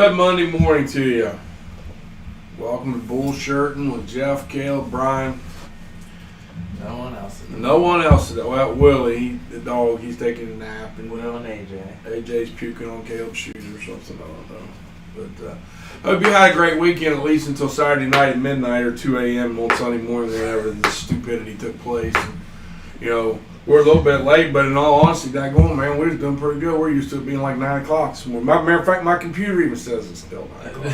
Good Monday morning to you. Welcome to BullShirt'n with Jeff, Caleb, Brian. No one else. No one else today. Well, Willie, the dog, he's taking a nap. And Will and AJ. AJ's puking on Caleb's shoes or something. I don't know. But I hope you had a great weekend, at least until Saturday night at midnight or 2 a.m. on Sunday morning, whenever the stupidity took place. And, you know, we're a little bit late, but in all honesty, daggone, man, we're doing pretty good. We're used to it being like 9 o'clock this morning. Matter of fact, my computer even says it's still 9 o'clock.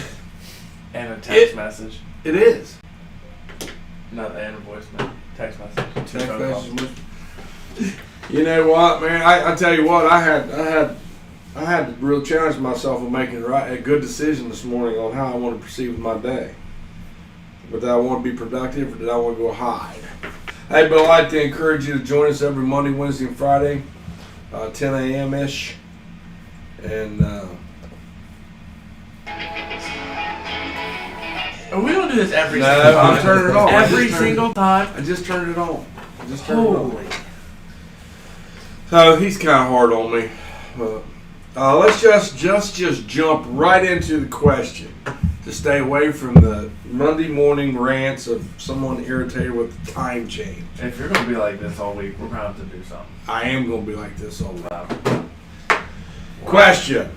And a text message. It is. Not and a voicemail. Text message. Text message. You know what, man? I tell you what, I had to really challenge myself with making a good decision this morning on how I want to proceed with my day. But did I want to be productive or did I want to go hide? Hey, but I'd like to encourage you to join us every Monday, Wednesday, and Friday, 10 a.m.-ish. And we don't do this every no, single time. I'm turning it on. Every single time. I just turned it on. Holy. So he's kind of hard on me. Let's just jump right into the question to stay away from the Monday morning rants of someone irritated with the time change. If you're going to be like this all week, we're going to have to do something. I am going to be like this all the time. Question.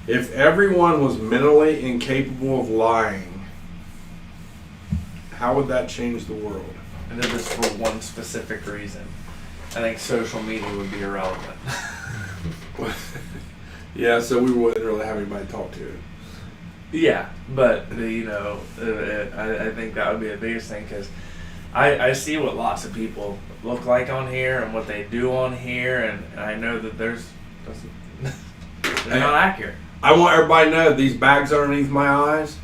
If everyone was mentally incapable of lying, how would that change the world? And then just for one specific reason. I think social media would be irrelevant. Yeah, so we wouldn't really have anybody to talk to. Yeah, but, you know, I think that would be the biggest thing because I see what lots of people look like on here and what they do on here, and I know that they're not accurate. I want everybody to know these bags underneath my eyes,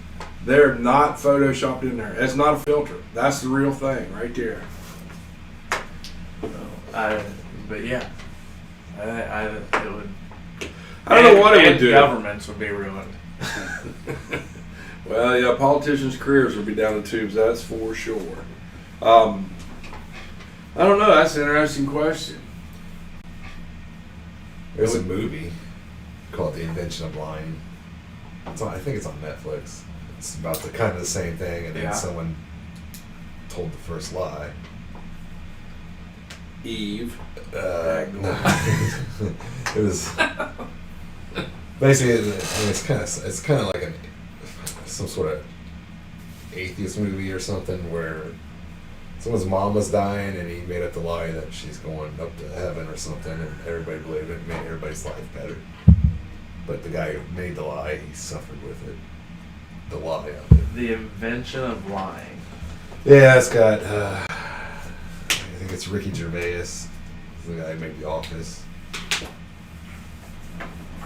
they're not photoshopped in there. It's not a filter. That's the real thing right there. But yeah, it would. I don't know what it would do. Governments would be ruined. Well, yeah, politicians' careers would be down the tubes. That's for sure. I don't know. That's an interesting question. There's a movie called The Invention of Lying. I think it's on Netflix. It's about the kind of the same thing, and then someone told the first lie. Eve. No. It was basically. It's kind of like some sort of atheist movie or something where someone's mom was dying, and he made up the lie that she's going up to heaven or something, and everybody believed it. It made everybody's life better. But the guy who made the lie, he suffered with it. The lie of it. The Invention of Lying. Yeah, it's got. I think it's Ricky Gervais, the guy who made The Office.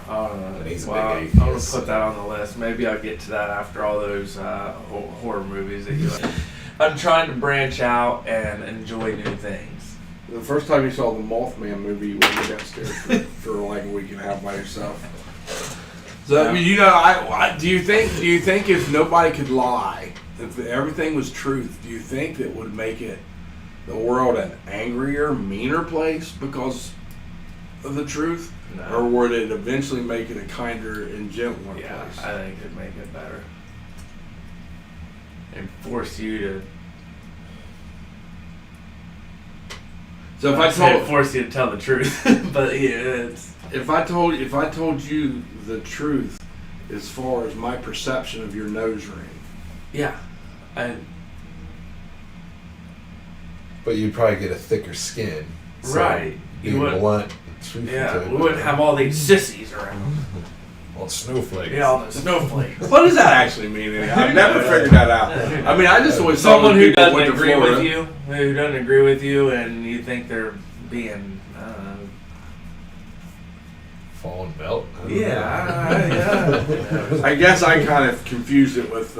And he's a big atheist. I'm gonna put that on the list. Maybe I'll get to that after all those horror movies that you like. I'm trying to branch out and enjoy new things. The first time you saw the Mothman movie, you went downstairs for like a week and a half by yourself. So you know, do you think if nobody could lie, if everything was truth, do you think that would make it the world an angrier, meaner place because of the truth? No. Or would it eventually make it a kinder and gentler place? I think it'd make it better. And force you to. So if force you to tell the truth, but yeah, if I told you the truth as far as my perception of your nose ring. Yeah. But you'd probably get a thicker skin. So right. You would blunt. Yeah, we wouldn't have all these sissies around. All snowflakes. Yeah, all the snowflakes. What does that actually mean? I've never figured that out. I mean, I just always someone who doesn't agree with you, and you think they're being fallen belt. I guess I kind of confused it with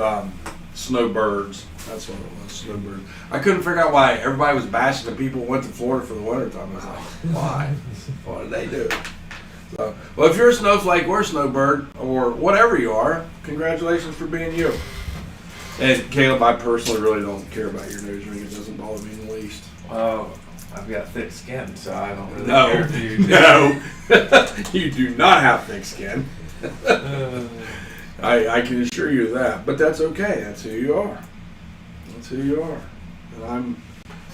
snowbirds. That's what it was, snowbirds. I couldn't figure out why everybody was bashing the people who went to Florida for the wintertime. I was like, why? What did they do? So, well, if you're a snowflake or a snowbird or whatever you are, congratulations for being you. And Caleb, I personally really don't care about your nose ring. It doesn't bother me in the least. I've got thick skin, so I don't really No, care if you do. no, you do not have thick skin. I can assure you of that, but that's okay. That's who you are. That's who you are. And I'm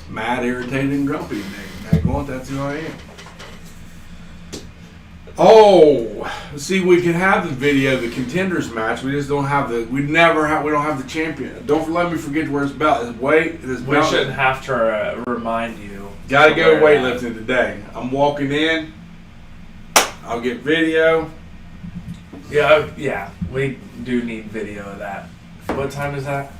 mad, irritated, and grumpy. Daggone, that's who I am. Oh, see, we can have the video, the contenders match. We just don't have the. We don't have the champion. Don't let me forget to wear his belt. His weight. His We belt. shouldn't have to remind you. Got to go wear weightlifting today. I'm walking in. I'll get video. Yeah, we do need video of that. What time is that?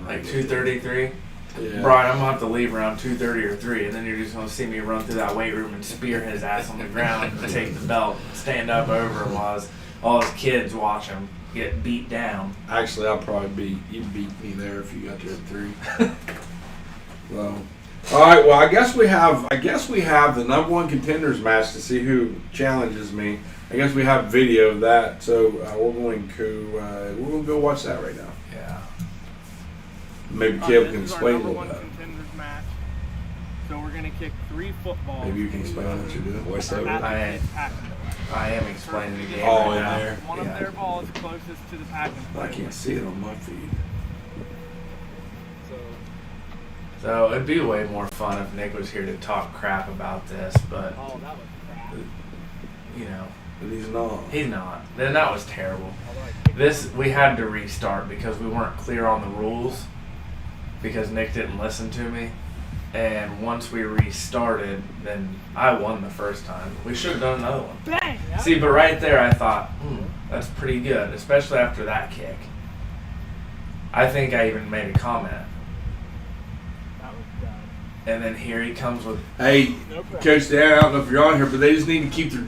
Like 2:33. Yeah. Brian, I'm gonna have to leave around 2:30 or 3, and then you're just gonna see me run through that weight room and spear his ass on the ground and take the belt, and stand up over him while all his kids watch him get beat down. Actually, you'd beat me there if you got there at 3. Well, all right. Well, I guess we have the number 1 contenders match to see who challenges me. I guess we have video of that, so we're going to go watch that right now. Yeah. Maybe Kev can explain a little This is our number 1 bit. contenders match. So we're gonna kick 3 footballs. Maybe you can explain what you're doing. Voice At over. the I- Pac-Man. I am explaining the game Oh, right in now. there. One Yeah. of their balls closest to the Pac-Man. I can't see it on my feed. So So it'd be way more fun if Nick was here to talk crap about this, but that was crap. you know, But he's not. he's not. Then that was terrible. Although I kicked This we had to restart because we weren't clear on the rules because Nick didn't listen to me. And once we restarted, then I won the first time. We should have done another one. bang! See, but right there I thought, that's pretty good, especially after that kick. I think I even made a comment. That was bad. And then here he comes with, Hey, No pressure. Coach Dan, I don't know if you're on here, but they just need to keep their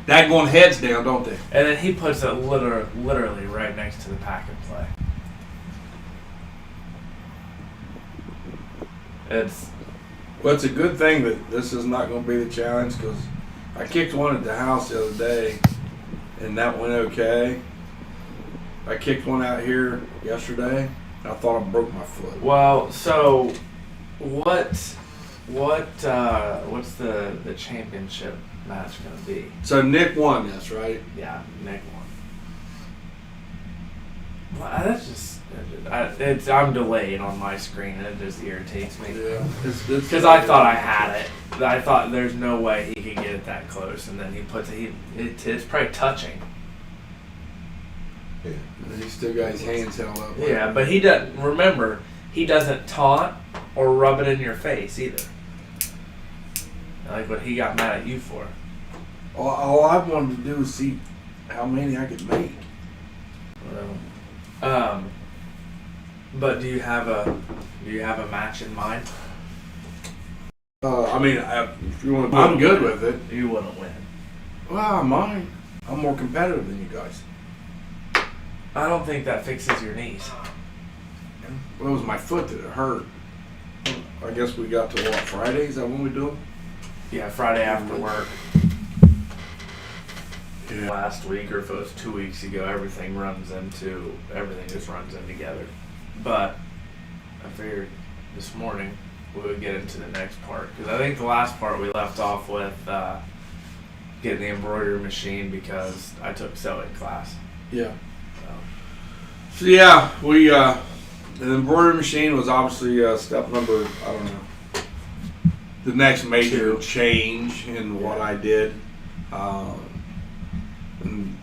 daggone heads down, don't they? and then he puts it literally right next to the pack and play. Well, it's a good thing that this is not going to be the challenge because I kicked one at the house the other day, and that went okay. I kicked one out here yesterday. I thought I broke my foot. Well, so what's the championship match gonna be? So Nick won this, right? Yeah, Nick won. Well, that's just I'm delayed on my screen and it just irritates me. Yeah. Because I thought I had it. I thought there's no way he could get it that close, and then he puts it. It's probably touching. Yeah. He's still got his hands held up. Yeah, but he doesn't. Remember, he doesn't taunt or rub it in your face either. Like what he got mad at you for. All I wanted to do was see how many I could make. But do you have a match in mind? If you want, I'm good with it. You wouldn't win. Well, I might. I'm more competitive than you guys. I don't think that fixes your knees. Well, it was my foot that it hurt. I guess we got to what, Friday? Is that when we do it? Yeah, Friday after work. Yeah. Last week, or if it was 2 weeks ago, everything just runs in together. But I figured this morning we would get into the next part because I think the last part we left off with getting the embroidery machine because I took sewing class. Yeah. So yeah, we the embroidery machine was obviously step number, I don't know, the next major change in what I did. And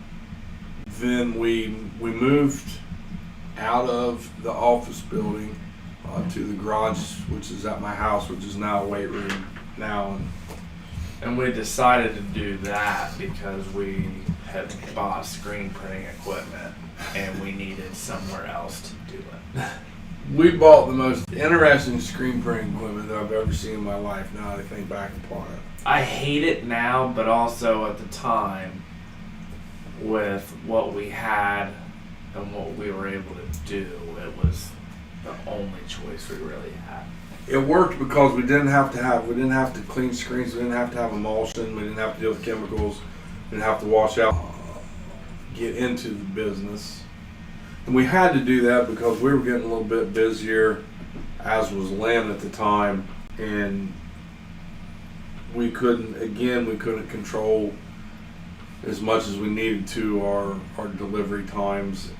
then we moved out of the office building to the garage, which is at my house, which is now a weight room now. And we decided to do that because we had bought screen printing equipment and we needed somewhere else to do it. We bought the most interesting screen printing equipment that I've ever seen in my life. Now that I think back upon it. I hate it now, but also at the time, with what we had and what we were able to do, it was the only choice we really had. It worked because we didn't have to clean screens, we didn't have to have emulsion, we didn't have to deal with chemicals, we didn't have to wash out, get into the business. And we had to do that because we were getting a little bit busier as was Lynn at the time, and we couldn't control as much as we needed to our delivery times,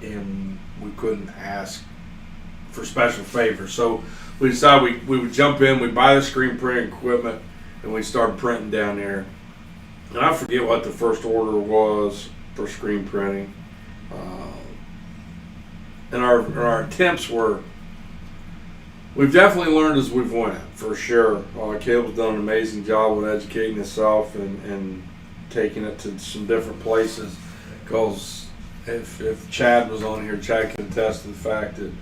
and we couldn't ask for special favors. So we decided we would jump in, we'd buy the screen printing equipment, and we started printing down there. And I forget what the first order was for screen printing. And our attempts were, we've definitely learned as we've went, for sure. Caleb's done an amazing job with educating himself and taking it to some different places. Because if Chad was on here, Chad can attest to the fact that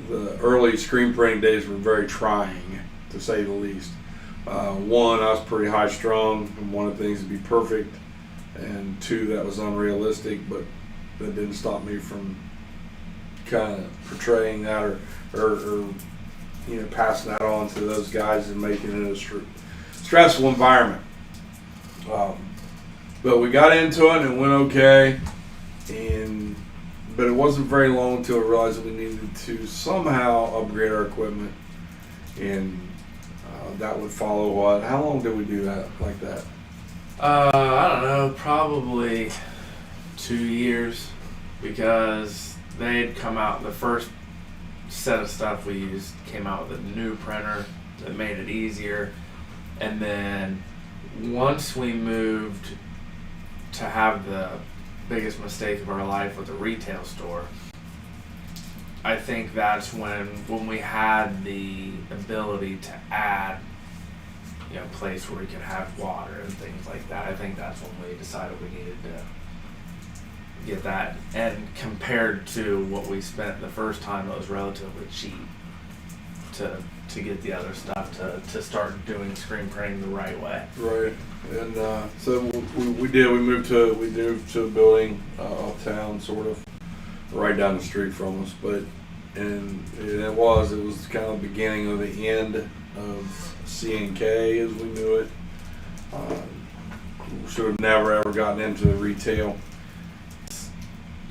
the early screen printing days were very trying, to say the least. One, I was pretty high strung and wanted things to be perfect, and two, that was unrealistic, but that didn't stop me from kind of portraying that or passing that on to those guys and making it a stressful environment. But we got into it and it went okay, but it wasn't very long until I realized that we needed to somehow upgrade our equipment, and that would follow what? How long did we do that like that? I don't know, probably 2 years, because they had come out, the first set of stuff we used came out with a new printer that made it easier, and then once we moved to have the biggest mistake of our life with the retail store, I think that's when we had the ability to add, place where we could have water and things like that. I think that's when we decided we needed to get that. And compared to what we spent the first time, it was relatively cheap to get the other stuff to start doing screen printing the right way. Right. And so we moved to a building uptown, sort of right down the street from us, it was kind of the beginning of the end of C&K as we knew it. Should have never ever gotten into retail.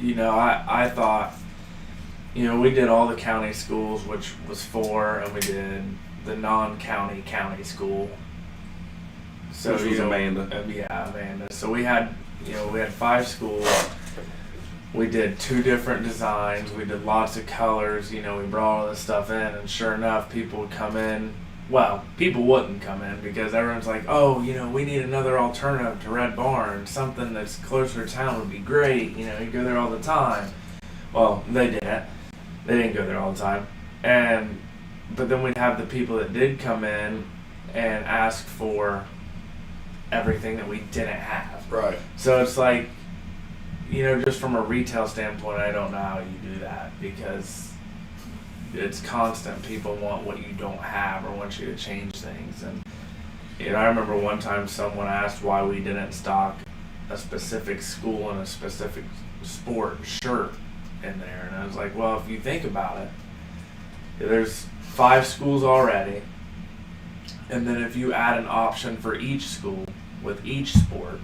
I thought, we did all the county schools, which was 4, and we did the non-county county school. So which was Amanda. Amanda. So we had 5 schools. We did 2 different designs. We did lots of colors. We brought all this stuff in, and sure enough, people would come in. Well, people wouldn't come in because everyone's like, oh, we need another alternative to Red Barn. Something that's closer to town would be great. You go there all the time. Well, they didn't. They didn't go there all the time. But then we'd have the people that did come in and ask for everything that we didn't have. Right. So it's like, just from a retail standpoint, I don't know how you do that, because it's constant. People want what you don't have or want you to change things. And I remember one time someone asked why we didn't stock a specific school and a specific sport shirt in there, and I was like, well, if you think about it, there's 5 schools already, and then if you add an option for each school with each sport,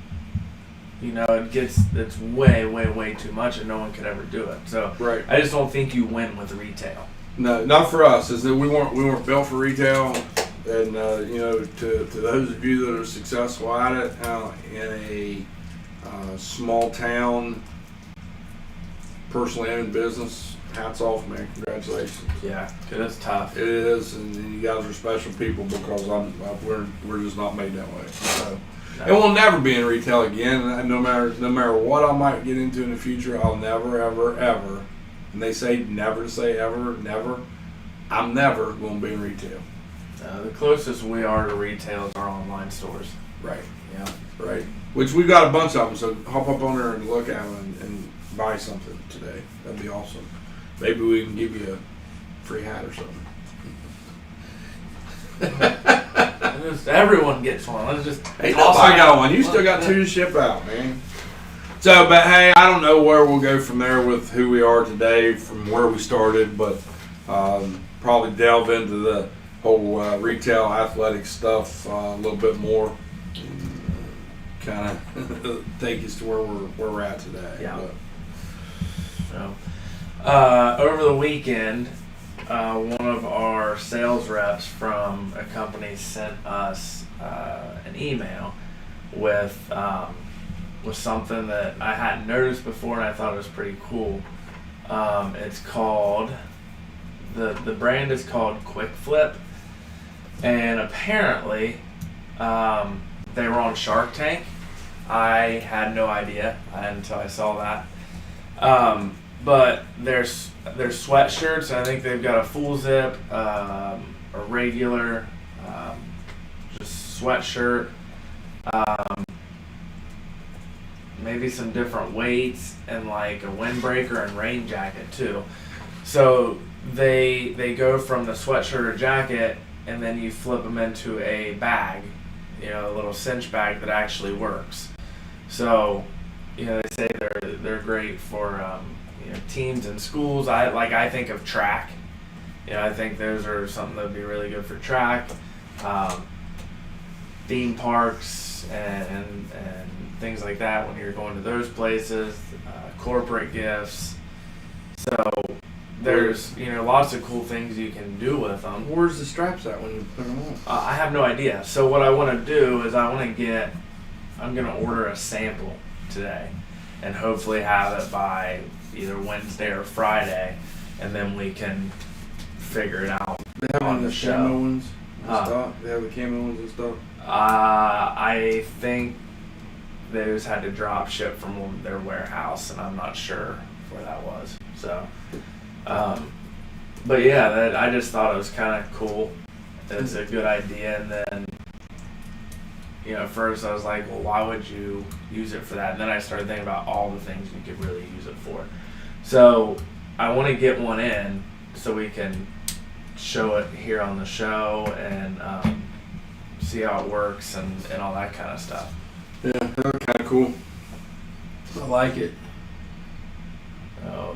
it's way too much, and no one could ever do it. So right. I just don't think you win with retail. No, not for us. Is that we weren't built for retail, and to those of you that are successful at it in a small town, personally owned business, hats off, man. Congratulations. Yeah, because it's tough. It is, and you guys are special people, because we're just not made that way. So. No. It will never be in retail again. And no matter what I might get into in the future, I'll never, ever, ever. And they say never to say ever, never. I'm never going to be in retail. The closest we are to retail is our online stores. Right. Yeah. Right. Which we've got a bunch of them. So hop up on there and look at them and buy something today. That'd be awesome. Maybe we can give you a free hat or something. Everyone gets one. Let's just. Hey, I got one. You still got 2 to ship out, man. So, but hey, I don't know where we'll go from there with who we are today, from where we started, but probably delve into the whole retail athletic stuff a little bit more, kind of take us to where we're at today. Yeah. So, over the weekend, one of our sales reps from a company sent us an email with something that I hadn't noticed before, and I thought it was pretty cool. It's called the brand is called Quick Flip, and apparently they were on Shark Tank. I had no idea until I saw that. But there's sweatshirts, and I think they've got a full zip, a regular, just sweatshirt, maybe some different weights, and like a windbreaker and rain jacket too. So they go from the sweatshirt or jacket, and then you flip them into a bag, a little cinch bag that actually works. So, they say they're great for teams and schools. I think of track. I think those are something that would be really good for track, theme parks, and things like that when you're going to those places. Corporate gifts. So there's lots of cool things you can do with them. Where's the straps at when you put them on? I have no idea. So what I want to do is I'm going to order a sample today, and hopefully have it by either Wednesday or Friday, and then we can figure it out. They have on the the show. camo ones in stock? They have the camo ones in stock? I think those had to drop ship from their warehouse, and I'm not sure where that was. So, but yeah, I just thought it was kind of cool. It's a good idea, and then at first I was like, well, why would you use it for that? And then I started thinking about all the things you could really use it for. So I want to get one in so we can show it here on the show and see how it works and all that kind of stuff. Yeah, that's kind of cool. I like it.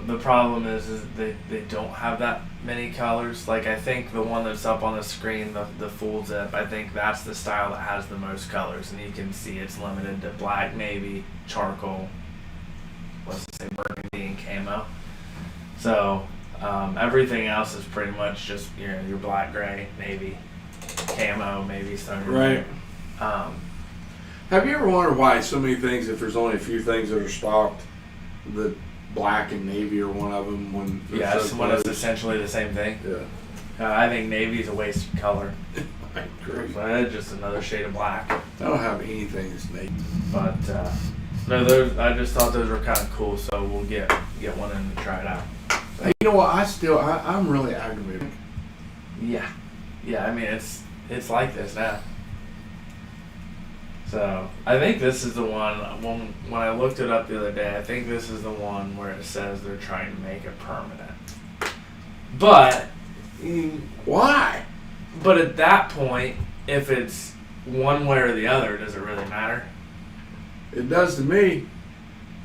The problem is they don't have that many colors. Like, I think the one that's up on the screen, the full zip, I think that's the style that has the most colors, and you can see it's limited to black, navy, charcoal, burgundy, and camo. So everything else is pretty much just your black, gray, navy, camo, maybe some. Right. Have you ever wondered why so many things, if there's only a few things that are stocked, the black and navy are one of them? When it's essentially the same thing. Yeah. I think navy is a wasted color. I agree. But it's just another shade of black. I don't have anything that's navy. But no, I just thought those were kind of cool, so we'll get one in and try it out. Hey, you know what? I'm really aggravated. Yeah. I mean, it's like this now. So I think this is the one. When I looked it up the other day, I think this is the one where it says they're trying to make it permanent. But why? But at that point, if it's one way or the other, does it really matter? It does to me.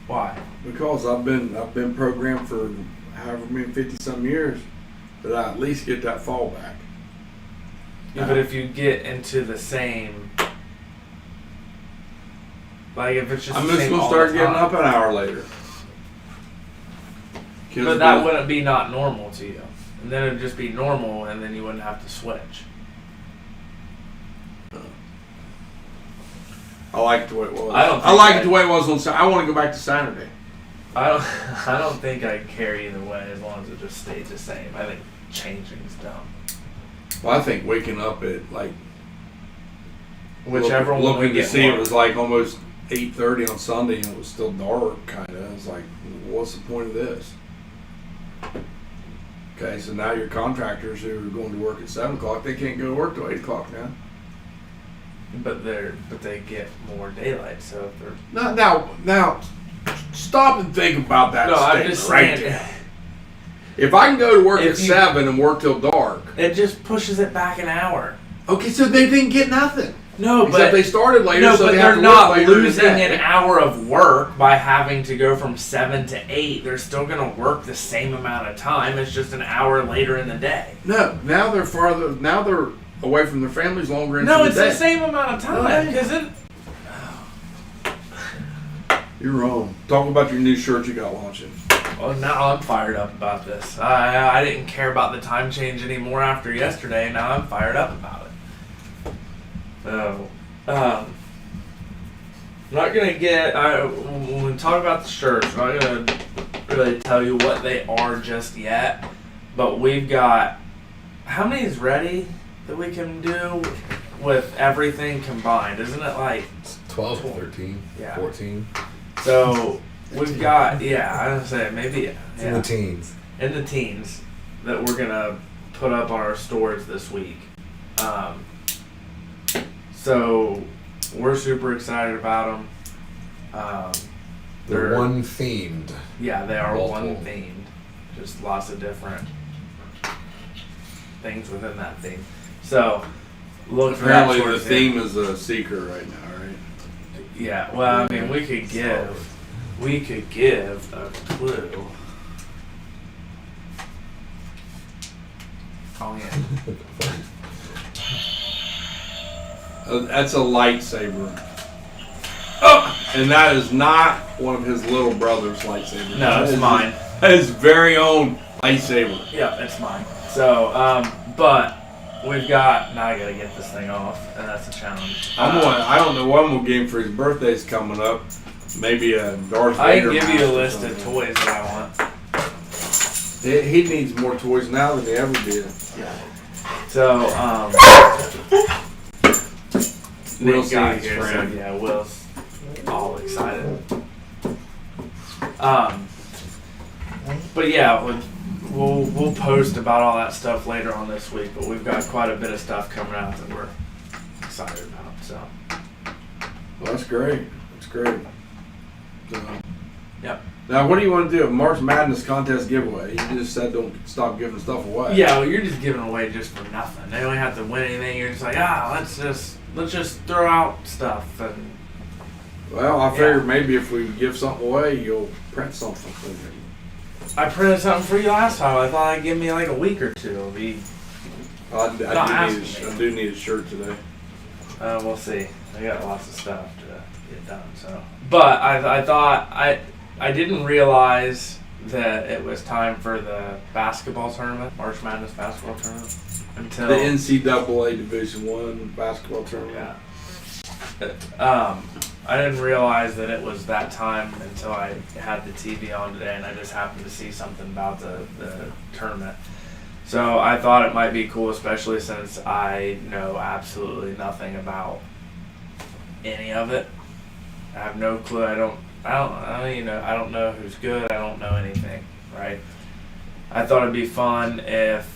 Why? Because I've been programmed for however many 50-some years that I at least get that fallback. Yeah, but if you get into the same. Like, if it's just I'm the just same going to all start the getting time. up an hour later. But that wouldn't be not normal to you. And then it would just be normal, and then you wouldn't have to switch. I like it the way it was. I like it the way it was on Saturday. I want to go back to Saturday. I don't think I'd care either way as long as it just stays the same. I think changing's dumb. Well, I think waking up at whichever one we get see more. It was like almost 8:30 on Sunday, and it was still dark, kind of. It's like, what's the point of this? Okay, so now your contractors who are going to work at 7 o'clock, they can't go to work till 8 o'clock now. But they get more daylight, so if they're Now, stop and think about that. No, I'm just right saying. there. If I can go to work at 7 and work till dark, it just pushes it back an hour. Okay, so they didn't get nothing. No, except they started later. No, so but they they're have to not work later losing in the day. an hour of work by having to go from 7 to 8. They're still going to work the same amount of time. It's just an hour later in the day. No, now they're farther. Now they're away from their families longer into the day. No, it's the same amount of time. Because You're wrong. Talk about your new shirt you got launching. Well, now I'm fired up about this. I didn't care about the time change anymore after yesterday. Now I'm fired up about it. So, I'm not gonna get. When we talk about the shirts, I'm not gonna really tell you what they are just yet. But we've got how many is ready that we can do with everything combined? Isn't it like 12, 13, Yeah. 14. so? We've got I was gonna say maybe It's in the teens. in the teens that we're gonna put up on our stores this week. So we're super excited about them. They're one themed. Yeah, they are one Multiple. themed. Just lots of different things within that theme. So look for that. Apparently, the towards theme is a secret right now, right? Yeah. Well, I mean, we could give a clue. Oh yeah. That's a lightsaber. Oh! And that is not one of his little brother's lightsabers. No, That it's is mine. His very own lightsaber. Yeah, it's mine. So, but we've got. Now I gotta get this thing off, and that's a challenge. I don't know what I'm gonna get him for his birthday's coming up. Maybe a Darth I Vader. can give you a mask or list of something. toys that I want. He needs more toys now than he ever did. Yeah. So, Will Nick got sees here, friend. so yeah, Will's all excited. But yeah, we'll post about all that stuff later on this week. But we've got quite a bit of stuff coming out that we're excited about. So. Well, that's great. That's great. So, Yep. now, what do you want to do? March Madness contest giveaway. You just said don't stop giving stuff away. Yeah, well, you're just giving away just for nothing. They don't have to win anything. You're just like, let's just throw out stuff and. Well, I figured Yeah. maybe if we give something away, you'll print something for me. I printed something for you last time. I thought I'd give me like a week or two. It'll be. I do need a shirt today. We'll see. I got lots of stuff to get done. So, but I thought I didn't realize that it was time for the basketball tournament, March Madness basketball tournament, until The NCAA Division I basketball tournament. yeah. I didn't realize that it was that time until I had the TV on today, and I just happened to see something about the tournament. So I thought it might be cool, especially since I know absolutely nothing about any of it. I have no clue. I don't know who's good. I don't know anything, right? I thought it'd be fun if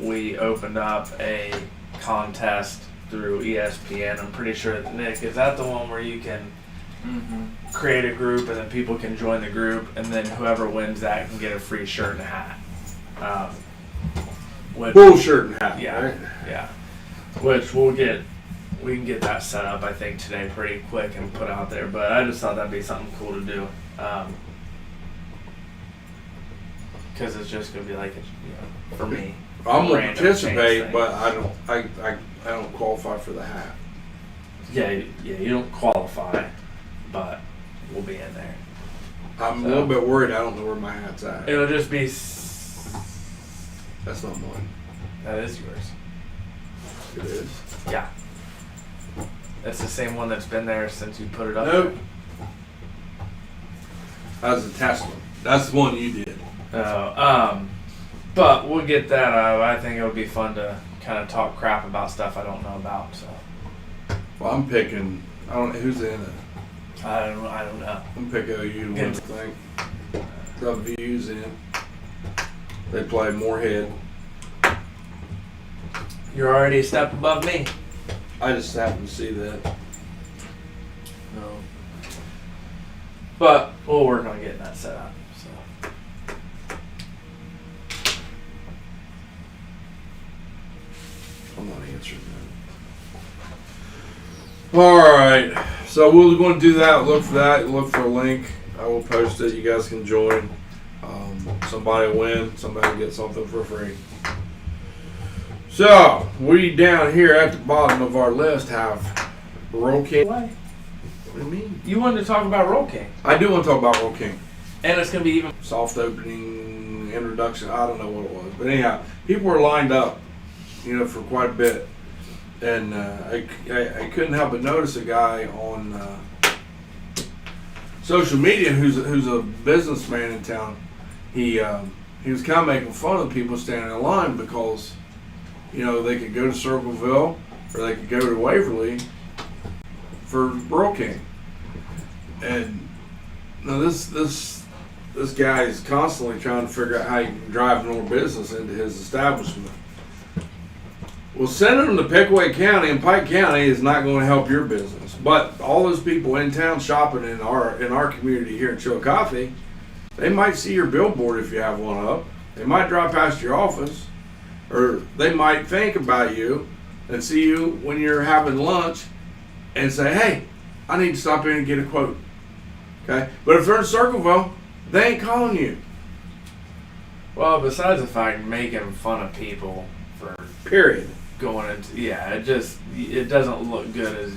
we opened up a contest through ESPN. I'm pretty sure, Nick, is that the one where you can create a group and then people can join the group, and then whoever wins that can get a free shirt and a hat. BullShirt'n hat, Yeah, right? yeah. Which we can get that set up, I think, today pretty quick and put out there. But I just thought that'd be something cool to do. Because it's just gonna be like, for me. I'm gonna random participate, change but I don't qualify for the hat. thing. Yeah, you don't qualify, but we'll be in there. I'm So- a little bit worried. I don't know where my hat's at. It'll just be. That's not mine. That is yours. It is. Yeah. That's the same one that's been there since you put it up. Nope. That was a test one. That's the one you did. But we'll get that. I think it'll be fun to kind of talk crap about stuff I don't know about. So Well, I'm picking. I don't know who's in it. I don't know. I'm picking OU to win the thing. The Views in. They play Moorhead. You're already a step above me. I just happened to see that. No. But we'll work on getting that set up. So. I'm not answering that. All right. So we're going to do that. Look for that. Look for a link. I will post it. You guys can join. Somebody will win. Somebody will get something for free. So we down here at the bottom of our list have Roll King. Why? What do you mean? You wanted to talk about Roll King. I do want to talk about Roll King. And it's going to be even... soft opening, introduction, I don't know what it was. But anyhow, people were lined up, for quite a bit. And I couldn't help but notice a guy on social media who's a businessman in town. He was kind of making fun of people standing in line because, they could go to Circleville or they could go to Waverly for Burl King. And this guy is constantly trying to figure out how you can drive more business into his establishment. Well, sending them to Pickaway County and Pike County is not going to help your business. But all those people in town shopping in our community here in Chillicothe, they might see your billboard if you have one up. They might drive past your office, or they might think about you and see you when you're having lunch and say, "Hey, I need to stop in and get a quote." Okay, but if they're in Circleville, they ain't calling you. Well, besides the fact making fun of people for Period. going into, it doesn't look good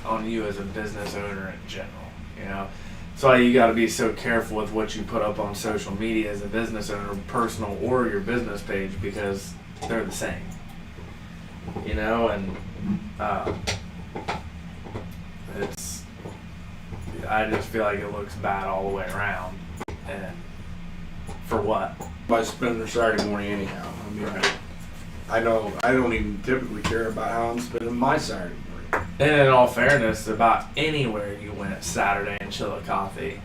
on you as a business owner in general, That's why you got to be so careful with what you put up on social media as a business owner, personal or your business page, because they're the same, and I just feel like it looks bad all the way around, and for what? By spending their Saturday morning anyhow. I mean, Right. I don't even typically care about how I'm spending my Saturday morning. And in all fairness, about anywhere you went Saturday in Chillicothe,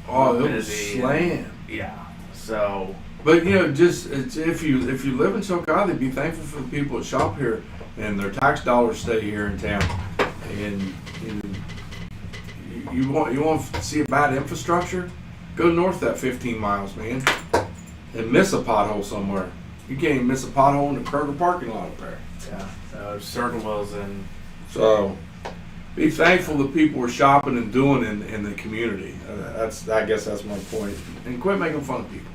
Oh, it was busy slammed. yeah. So, But if you live in Chillicothe, be thankful for the people that shop here and their tax dollars stay here in town. And you want to see a bad infrastructure? Go north that 15 miles, man, and miss a pothole somewhere. You can't even miss a pothole in the Kroger parking lot up there. yeah. So Circleville's and So be thankful that people are shopping and doing in the community. I guess that's my point. And quit making fun of people.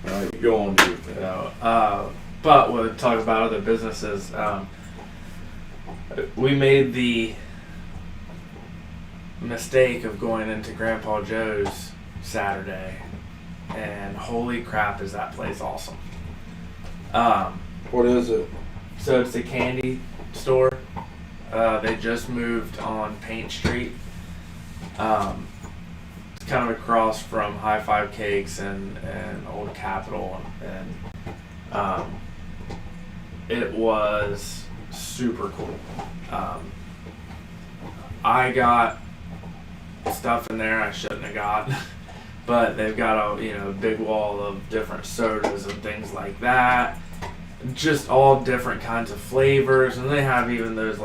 All right, you go on to your thing. but we'll talk about other businesses. We made the mistake of going into Grandpa Joe's Saturday, and holy crap, is that place awesome! What is it? So it's a candy store. They just moved on Paint Street. It's kind of across from High Five Cakes and Old Capitol, and it was super cool. I got stuff in there I shouldn't have got, but they've got a big wall of different sodas and things like that. Just all different kinds of flavors, and they have even those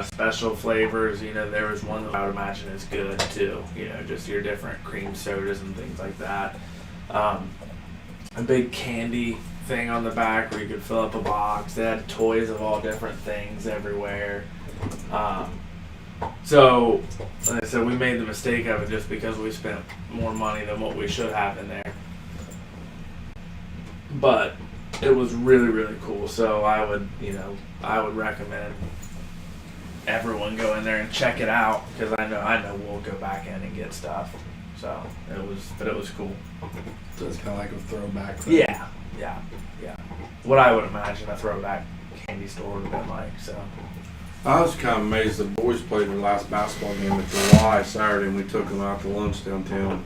special flavors. There was one that I would imagine is good too. Just your different cream sodas and things like that. A big candy thing on the back where you could fill up a box. They had toys of all different things everywhere. So, like I said, we made the mistake of it just because we spent more money than what we should have in there. But it was really, really cool. So I would recommend everyone go in there and check it out, because I know we'll go back in and get stuff. So it was cool. So it's kind of like a throwback thing. Yeah. What I would imagine a throwback candy store would have been like. So I was kind of amazed the boys played their last basketball game in July Saturday, and we took them out to lunch downtown.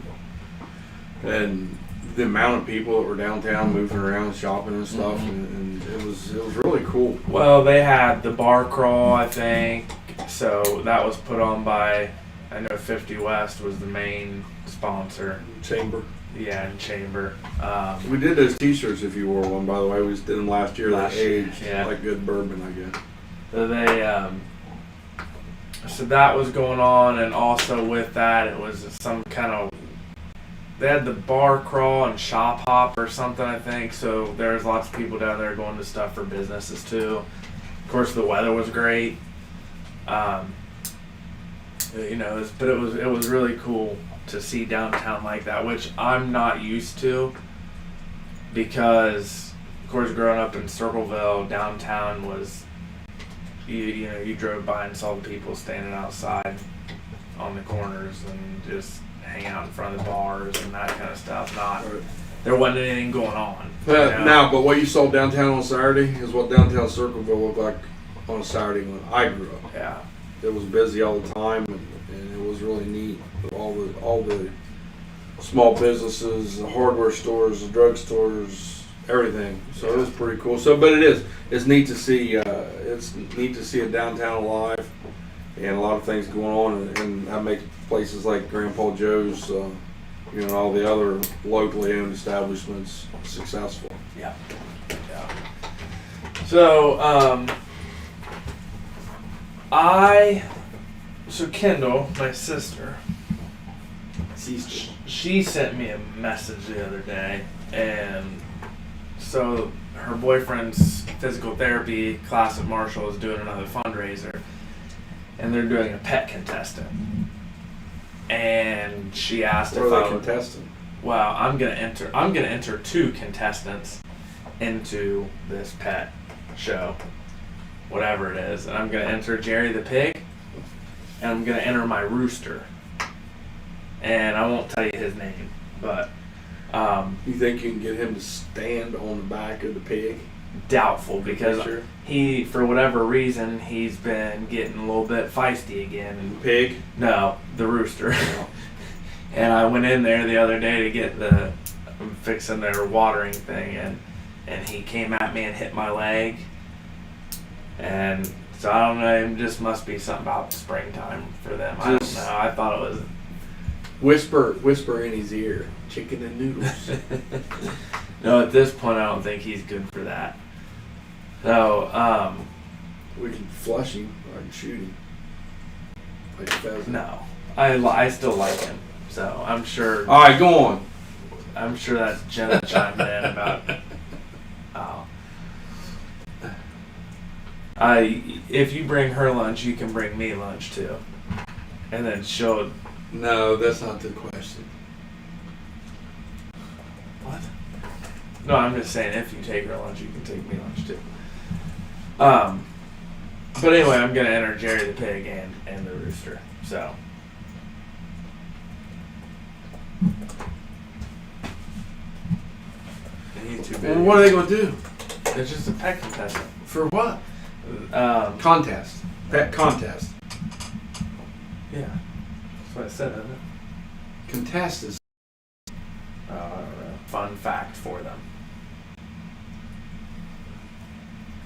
And the amount of people that were downtown moving around, shopping and stuff, and it was really cool. Well, they had the bar crawl, I think. So that was put on by, I know 50 West was the main sponsor. Chamber. Yeah, and Chamber. We did those T-shirts if you wore one, by the way. We just did them last year. They aged yeah. like good bourbon, I guess. So so that was going on, and also with that, it was some kind of, they had the bar crawl and shop hop or something, I think. So there's lots of people down there going to stuff for businesses too. Of course, the weather was great. But it was really cool to see downtown like that, which I'm not used to, because of course growing up in Circleville, downtown was, you drove by and saw the people standing outside on the corners and just hang out in front of the bars and that kind of stuff. Right. There wasn't anything going on. Now, but what you saw downtown on Saturday is what downtown Circleville looked like on a Saturday when I grew up. Yeah. It was busy all the time, and it was really neat. All the small businesses, the hardware stores, the drug stores, everything. So it was pretty cool. So, but it's neat to see. It's neat to see a downtown alive, and a lot of things going on, and that makes places like Grandpa Joe's, all the other locally owned establishments successful. Yeah. So, Kendall, my sister, she sent me a message the other day, and so her boyfriend's physical therapy class at Marshall is doing another fundraiser, and they're doing a pet contestant. And she asked What if are I they would. contesting? Well, I'm gonna enter 2 contestants into this pet show, whatever it is, and I'm gonna enter Jerry the pig, and I'm gonna enter my rooster, and I won't tell you his name, but You think you can get him to stand on the back of the pig? doubtful because Sure. he, for whatever reason, he's been getting a little bit feisty again. And Pig? no, the rooster. No. And I went in there the other day to get fixing their watering thing, and he came at me and hit my leg. And so I don't know, it just must be something about springtime for them. I don't know. I thought it was. Whisper in his ear, chicken and noodles. No, at this point, I don't think he's good for that. So, We can flush him. I can shoot him. Like a pheasant. no, I still like him. So I'm sure. All right, go on. I'm sure that's Jenna chimed in about. If you bring her lunch, you can bring me lunch too, and then she'll. No, that's not the question. What? No, I'm just saying if you take her lunch, you can take me lunch too. But anyway, I'm gonna enter Jerry the pig and the rooster. So. And he's too big. Well, what are they going to do? It's just a pet contestant. For what? Contest. Pet contest. Yeah, that's what I said, isn't it? Contest is. I don't know. Fun fact for them.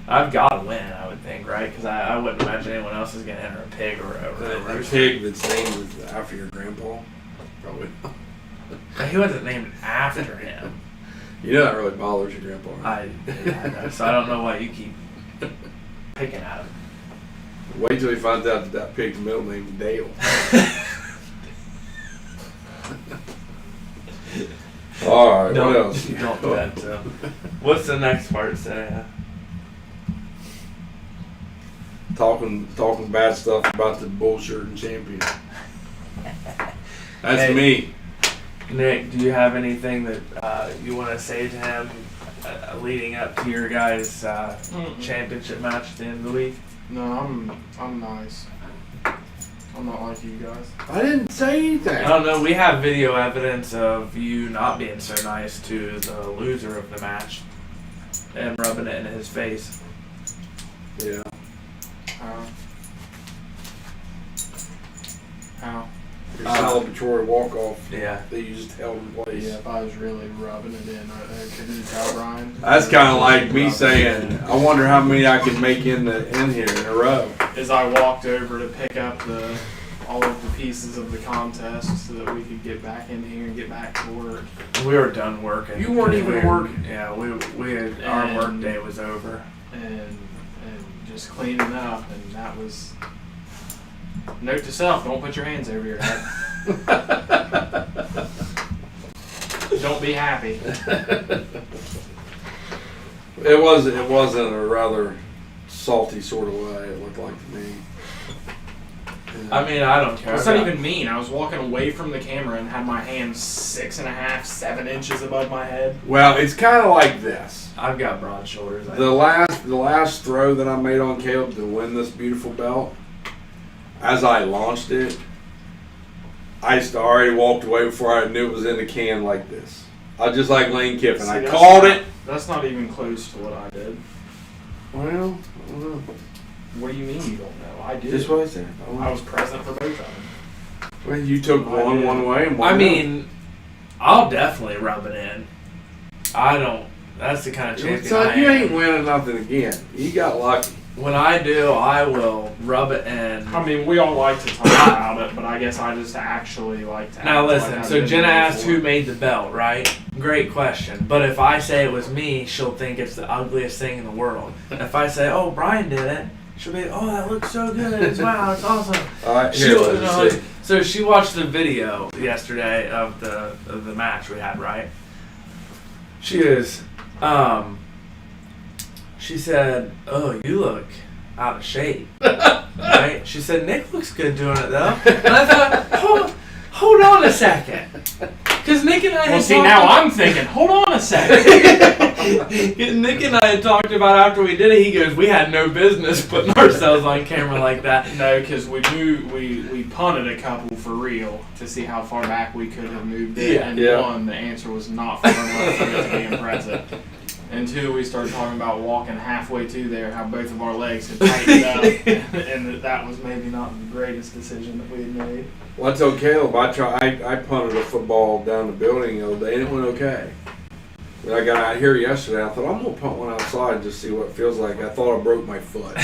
I've got to win, I would think, right? Because I wouldn't imagine anyone else is going to enter a pig or a A rooster. pig that's named after your grandpa? Probably not. He wasn't named after him. You know that really bothers your grandpa. Right? I know, so I don't know why you keep picking at him. Wait till he finds out that pig's middle name is Dale. All right, what else? Don't do that. So. What's the next part, Sarah? Talking bad stuff about the BullShirt'n champion. That's Hey. me. Nick, do you have anything that you want to say to him leading up to your guys' championship match at the end of the week? No, I'm nice. I'm not like you guys. I didn't say anything. I don't know. We have video evidence of you not being so nice to the loser of the match and rubbing it in his face. Yeah. How? Your celebratory walk-off Yeah. that you just held in place. Yeah, if I was really rubbing it in, couldn't you tell, Brian? That's kind of like me saying, I wonder how many I can make in here in a row. As I walked over to pick up all of the pieces of the contest so that we could get back in here and get back to work. We were done working. You weren't even working. Yeah, we had, our work day was over. And just cleaning up, and that was. Note to self: don't put your hands over your head. Don't be happy. It wasn't a rather salty sort of way. It looked like to me. I mean, I don't care. It's not even mean. I was walking away from the camera and had my hands 6.5, 7 inches above my head. Well, it's kind of like this. I've got broad shoulders. The last throw that I made on Caleb to win this beautiful belt, as I launched it, I used to already walked away before I knew it was in the can like this. I just like Lane Kiffin. See, I that's called not- it. That's not even close to what I did. Well, I don't know. What do you mean you don't know? I did. Just what I said. I was present for both of them. Well, you took one way and one I the mean, I'll definitely rub it in. I don't. That's the kind of other. champion It's like I you am. ain't winning nothing again. You got lucky. When I do, I will rub it in. I mean, we all like to talk about it, but I guess I just actually like to. Now act listen, like I've so been Jenna there asked before. who made the belt, right? Great question. But if I say it was me, she'll think it's the ugliest thing in the world. If I say, oh, Brian did it, she'll be, oh, that looks so good. It's, wow, it's awesome. All right, She, here, let's see. so she watched the video yesterday of the match we had, right? She is, she said, oh, you look out of shape, right? She said, Nick looks good doing it though. And I thought, hold on a second. Because Nick and I Well, had see, talked now about- I'm thinking. Hold on a second. Nick and I had talked about after we did it, he goes, we had no business putting ourselves on camera like that. No, because we punted a couple for real to see how far back we could have moved it, Yeah. and Yeah. one, the answer was not far enough for it to be impressive. And two, we started talking about walking halfway to there, how both of our legs had tightened up, and that was maybe not the greatest decision that we had made. Well, I told Caleb I punted a football down the building the other day and it went okay. When I got out here yesterday, I thought I'm gonna punt one outside and just see what it feels like. I thought I broke my foot.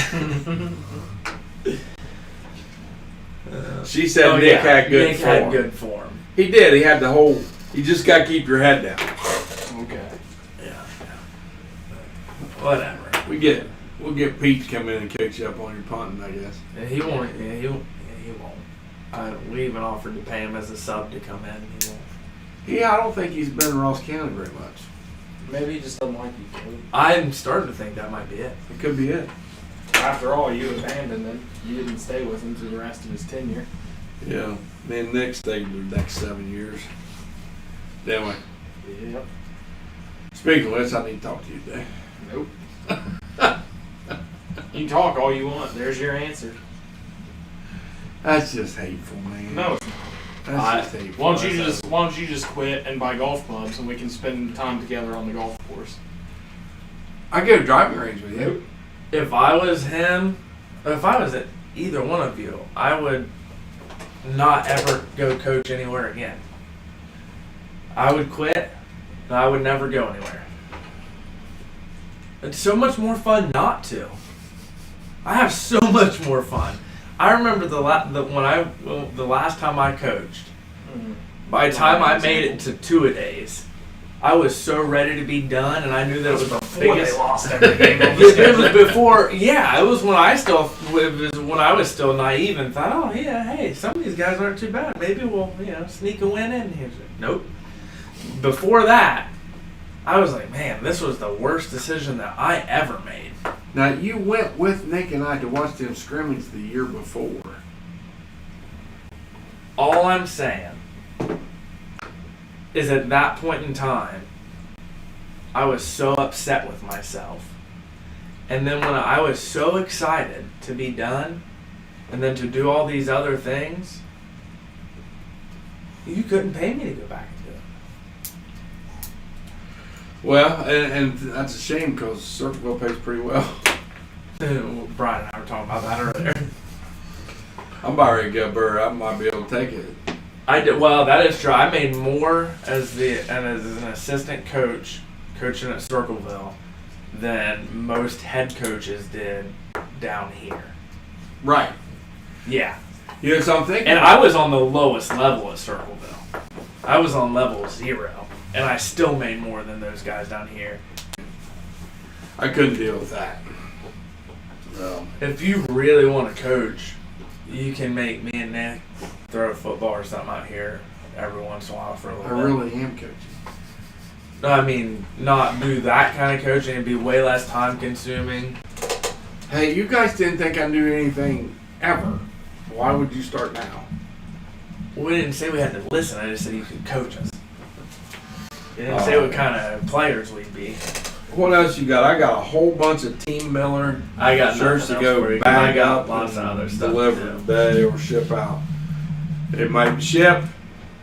She said Oh, Nick yeah. had good Nick form. had good form. He did. He had the whole. You just got to keep your head down. Okay. Yeah. Whatever. We'll get Pete to come in and catch you up on your punting, I guess. Yeah, he won't. Yeah, he won't. We even offered to pay him as a sub to come in. He won't. Yeah, I don't think he's been in Ross County very much. Maybe he just doesn't like you, Caleb. I'm starting to think that might be it. It could be it. After all, you abandoned him. You didn't stay with him through the rest of his tenure. Yeah. Me and Nick stayed the next 7 years. Anyway, Yep. speaking of which, I need to talk to you today. Nope. You can talk all you want. There's your answer. That's just hateful, man. No, it's not. That's just hateful. Why don't you just quit and buy golf clubs and we can spend time together on the golf course? I go to driving range with you. If I was him, if I was at either one of you, I would not ever go coach anywhere again. I would quit, and I would never go anywhere. It's so much more fun not to. I have so much more fun. I remember the last time I coached. By the time I made it to 2-a-days, I was so ready to be done, and I knew that it was the biggest. lost every game on the It was schedule. before, yeah. It was when I was still naive and thought, oh yeah, hey, some of these guys aren't too bad. Maybe we'll sneak a win in here. Nope. Before that, I was like, man, this was the worst decision that I ever made. Now, you went with Nick and I to watch them scrimmage the year before. All I'm saying is at that point in time, I was so upset with myself. And then when I was so excited to be done and then to do all these other things, you couldn't pay me to go back and do it. Well, and that's a shame because Circleville pays pretty well. Brian and I were talking about that earlier. I'm about ready to get a bird. I might be able to take it. I did well. That is true. I made more as an assistant coach coaching at Circleville than most head coaches did down here. Right. Yeah, You know what I'm thinking? and I was on the lowest level at Circleville. I was on level 0, and I still made more than those guys down here. I couldn't deal with that. No. If you really want to coach, you can make me and Nick throw a football or something out here every once in a while for a I little bit. really am coaching. No, I mean, not do that kind of coaching. It'd be way less time consuming. Hey, you guys didn't think I knew anything ever. Why would you start now? We didn't say we had to listen. I just said you could coach us. You didn't say what kind of players we'd be. What else you got? I got a whole bunch of Team Miller I got shirts to nothing else for go you, 'cause I bag got up lots of and other stuff to deliver do. today or ship out. It might be shipped.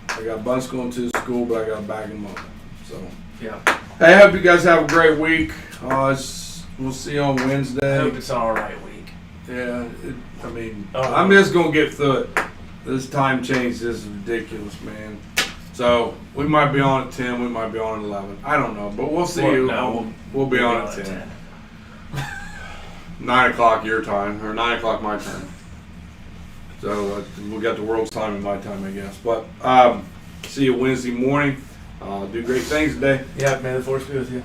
I got Bunce going to school, but I got to bag them up. So, Yeah. hey, I hope you guys have a great week. We'll see you on I Wednesday. hope it's an alright week. Yeah, Oh. I'm just going to get through it. This time change is ridiculous, man. So, we might be on at 10, we might be on at 11. I don't know, but we'll see you. No, We'll be on at 10. 9 o'clock your time, or 9 o'clock my time. So, we got the world's time and my time, I guess. But, see you Wednesday morning. Do great things today. Yeah, may the force be with you.